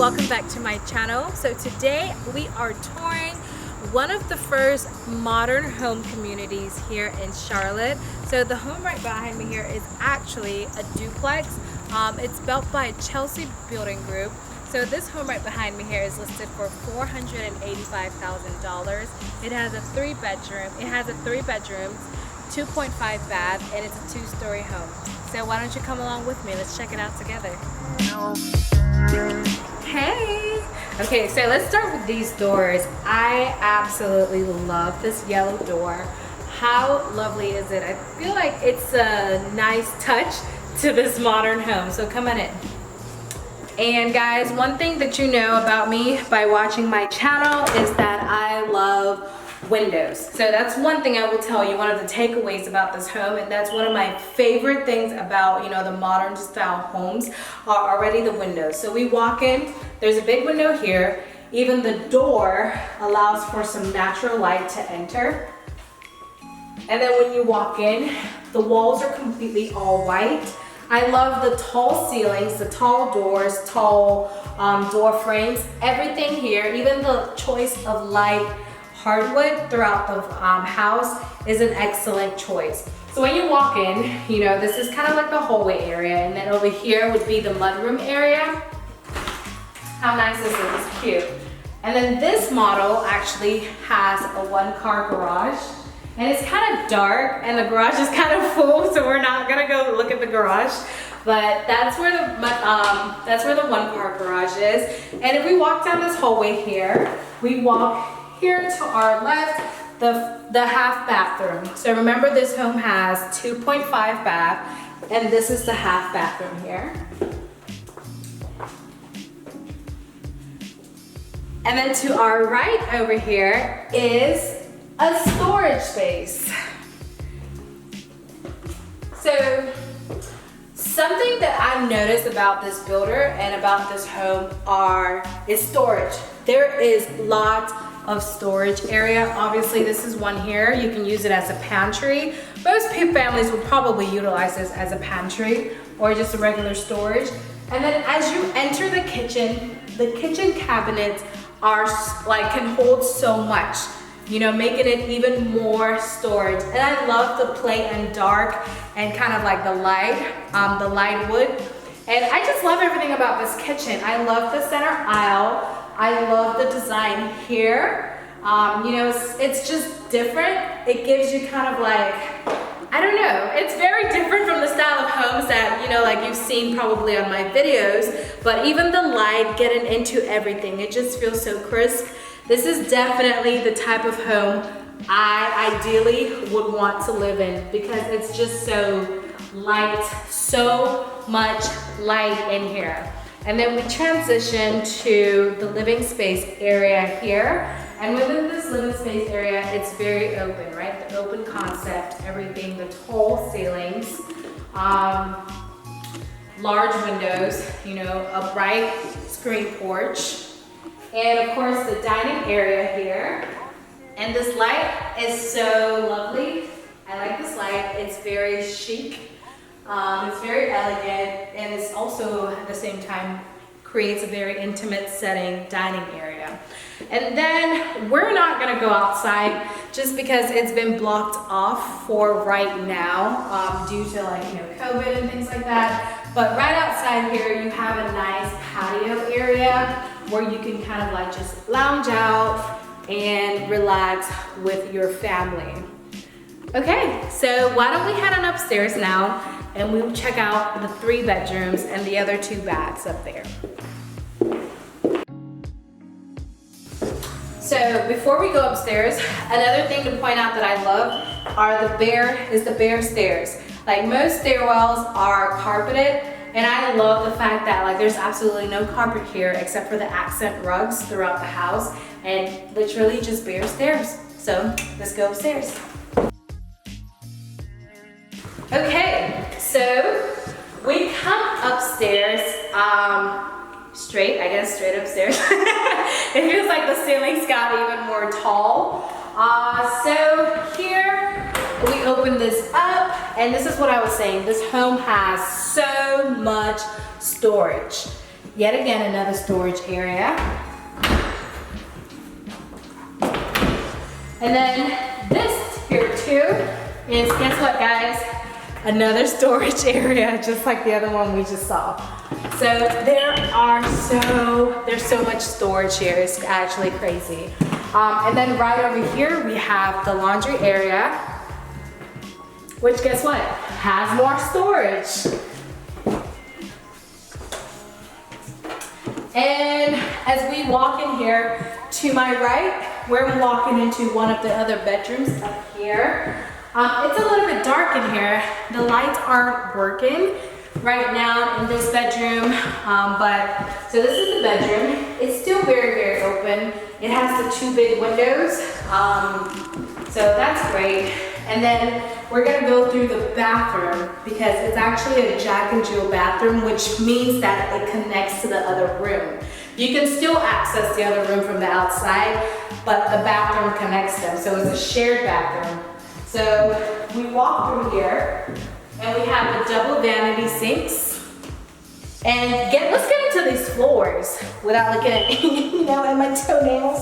welcome back to my channel. So today we are touring one of the first modern home communities here in Charlotte. So the home right behind me here is actually a duplex. It's built by Chelsea Building Group. So this home right behind me here is listed for $485,000. It has a three bedrooms, 2.5 bath, and it's a 2-story home. So why don't you come along with me? Let's check it out together. Hey! Okay, so let's start with these doors. I absolutely love this yellow door. How lovely is it? I feel like it's a nice touch to this modern home. So come on in. And guys, one thing that you know about me by watching my channel is that I love windows. So that's one thing I will tell you, one of the takeaways about this home, and that's one of my favorite things about, the modern style homes are already the windows. So we walk in, there's a big window here. Even the door allows for some natural light to enter. And then when you walk in, the walls are completely all white. I love the tall ceilings, the tall doors, tall door frames, everything here, even the choice of light hardwood throughout the house is an excellent choice. So when you walk in, this is kind of like the hallway area, and then over here would be the mudroom area. How nice is this? It's cute. And then this model actually has a 1-car garage, and it's kind of dark, and the garage is kind of full, so we're not gonna go look at the garage. But that's where the 1-car garage is. And if we walk down this hallway here, we walk here to our left, the half bathroom. So remember, this home has 2.5 bath, and this is the half bathroom here. And then to our right over here is a storage space. So something that I've noticed about this builder and about this home is storage. There is lots of storage area. Obviously this is one here. You can use it as a pantry. Most families would probably utilize this as a pantry or just a regular storage. And then as you enter the kitchen cabinets can hold so much, making it even more storage. And I love the play and dark and kind of like the light wood. And I just love everything about this kitchen. I love the center aisle. I love the design here. It's just different. It gives you kind of like, I don't know, it's very different from the style of homes that, like you've seen probably on my videos, but even the light getting into everything, it just feels so crisp. This is definitely the type of home I ideally would want to live in because it's just so light, so much light in here. And then we transition to the living space area here. And within this living space area, it's very open, right? The open concept, everything, the tall ceilings, large windows, a bright screen porch. And of course the dining area here. And this light is so lovely. I like this light, it's very chic. It's very elegant, and it's also at the same time creates a very intimate setting dining area. And then we're not gonna go outside just because it's been blocked off for right now due to COVID and things like that. But right outside here you have a nice patio area where you can kind of just lounge out and relax with your family. Okay, so why don't we head on upstairs now and we'll check out the 3 bedrooms and the other 2 baths up there. So before we go upstairs, another thing to point out that I love are the bare stairs. Like most stairwells are carpeted, and I love the fact that there's absolutely no carpet here except for the accent rugs throughout the house and literally just bare stairs. So let's go upstairs. Okay, so we come upstairs, straight upstairs. It feels like the ceilings got even more tall. So here we open this up, and this is what I was saying. This home has so much storage. Yet again, another storage area. And then this here too is, guess what guys? Another storage area, just like the other one we just saw. So there's so much storage here, it's actually crazy. And then right over here, we have the laundry area, which guess what? Has more storage. And as we walk in here, to my right, we're walking into one of the other bedrooms up here. It's a little bit dark in here. The lights aren't working right now in this bedroom, so this is the bedroom. It's still very, very open. It has the 2 big windows, so that's great. And then we're gonna go through the bathroom because it's actually a Jack and Jill bathroom, which means that it connects to the other room. You can still access the other room from the outside, but the bathroom connects them, so it's a shared bathroom. So we walk through here, and we have the double vanity sinks. And let's get into these floors without looking at, you know, at my toenails.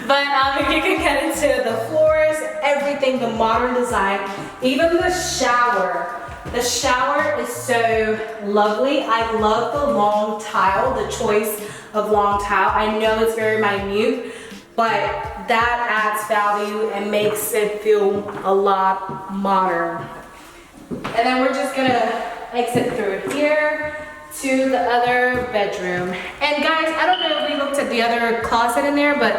But you can get into the floors, everything, the modern design, even the shower. The shower is so lovely. I love the long tile, the choice of long tile. I know it's very minute, but that adds value and makes it feel a lot modern. And then we're just gonna exit through here to the other bedroom. And guys, I don't know if we looked at the other closet in there, but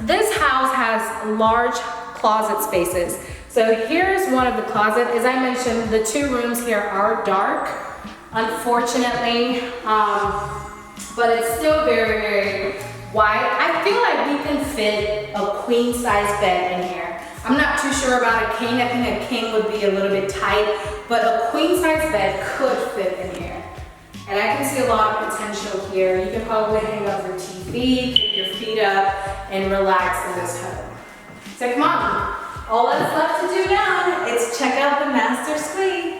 this house has large closet spaces. So here's one of the closets. As I mentioned, the 2 rooms here are dark, unfortunately, but it's still very, very wide. I feel like we can fit a queen size bed in here. I'm not too sure about a king. I think a king would be a little bit tight, but a queen size bed could fit in here. And I can see a lot of potential here. You can probably hang up your TV, kick your feet up, and relax in this home. So come on, all that's left to do now is check out the master suite.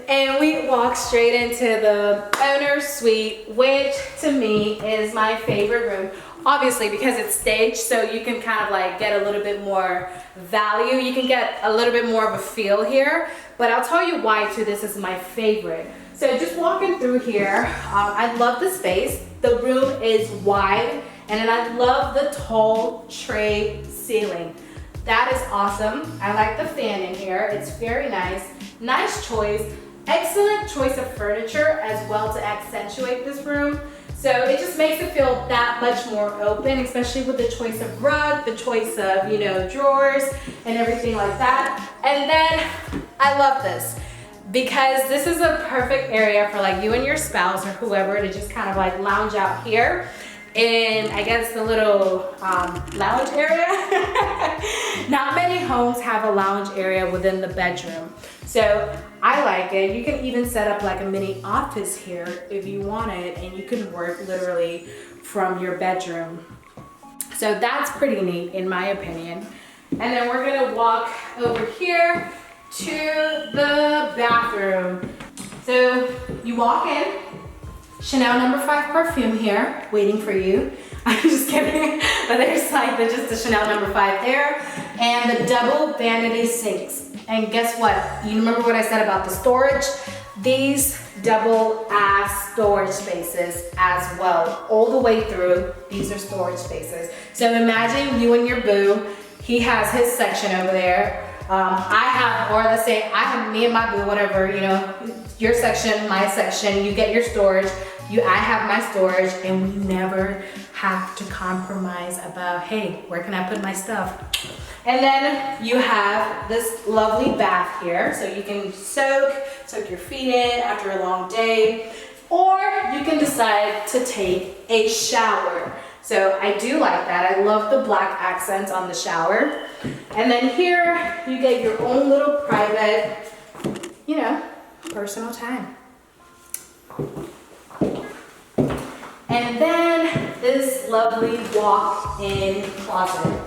And we walk straight into the owner's suite, which to me is my favorite room. Obviously, because it's staged, so you can kind of like get a little bit more value. You can get a little bit more of a feel here, but I'll tell you why too this is my favorite. So just walking through here, I love the space. The room is wide, and then I love the tall tray ceiling. That is awesome. I like the fan in here. It's very nice. Nice choice. Excellent choice of furniture as well to accentuate this room. So it just makes it feel that much more open, especially with the choice of rug, the choice of, you know, drawers and everything like that. And then I love this because this is a perfect area for like you and your spouse or whoever to just kind of like lounge out here. In, I guess, the little lounge area. Not many homes have a lounge area within the bedroom. So I like it. You can even set up like a mini office here if you wanted, and you can work literally from your bedroom. So that's pretty neat in my opinion. And then we're gonna walk over here to the bathroom. So you walk in, Chanel No. 5 perfume here, waiting for you. I'm just kidding, but there's like just the Chanel No. 5 there, and the double vanity sinks. And guess what? You remember what I said about the storage? These double ass storage spaces as well, all the way through. These are storage spaces. So imagine you and your boo. He has his section over there. I have, or let's say I have me and my boo, whatever, you know, your section, my section, you get your storage, I have my storage, and we never have to compromise about, hey, where can I put my stuff? And then you have this lovely bath here, so you can soak your feet in after a long day, or you can decide to take a shower. So I do like that. I love the black accents on the shower. And then here you get your own little private, you know, personal time. And then this lovely walk-in closet.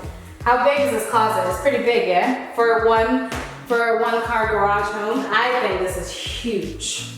How big is this closet? It's pretty big, yeah? For one for a one-car garage home. I think this is huge.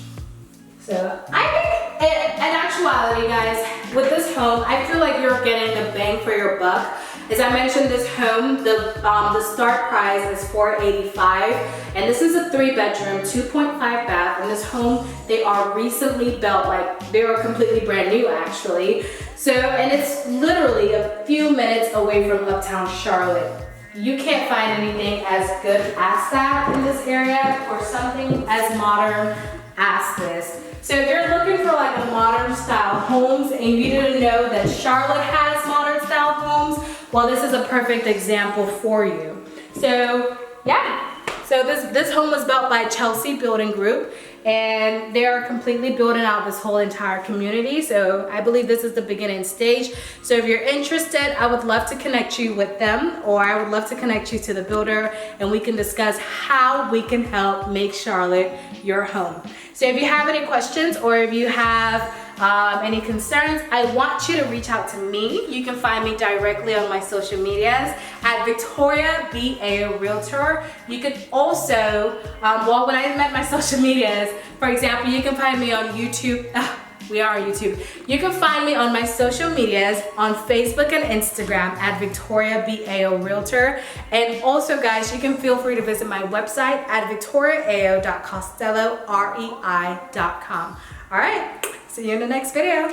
So I think in actuality, guys, with this home, I feel like you're getting the bang for your buck. As I mentioned, this home, the start price is $485, and this is a 3-bedroom, 2.5 bath. In this home, they are recently built, like they are completely brand new, actually. So, and it's literally a few minutes away from Uptown Charlotte. You can't find anything as good as that in this area, or something as modern as this. So if you're looking for like a modern style homes and you didn't know that Charlotte has modern style homes, well, this is a perfect example for you. So yeah, so this home was built by Chelsea Building Group, and they are completely building out this whole entire community. So I believe this is the beginning stage. So if you're interested, I would love to connect you with them, or I would love to connect you to the builder, and we can discuss how we can help make Charlotte your home. So if you have any questions, or if you have any concerns, I want you to reach out to me. You can find me directly on my social medias at Victoria BA Realtor. You can also, well, when I met my social medias, for example, you can find me on YouTube. We are on YouTube. You can find me on my social medias on Facebook and Instagram at Victoria BAO Realtor. And also, guys, you can feel free to visit my website at victoriaao.costellorei.com. All right, see you in the next video.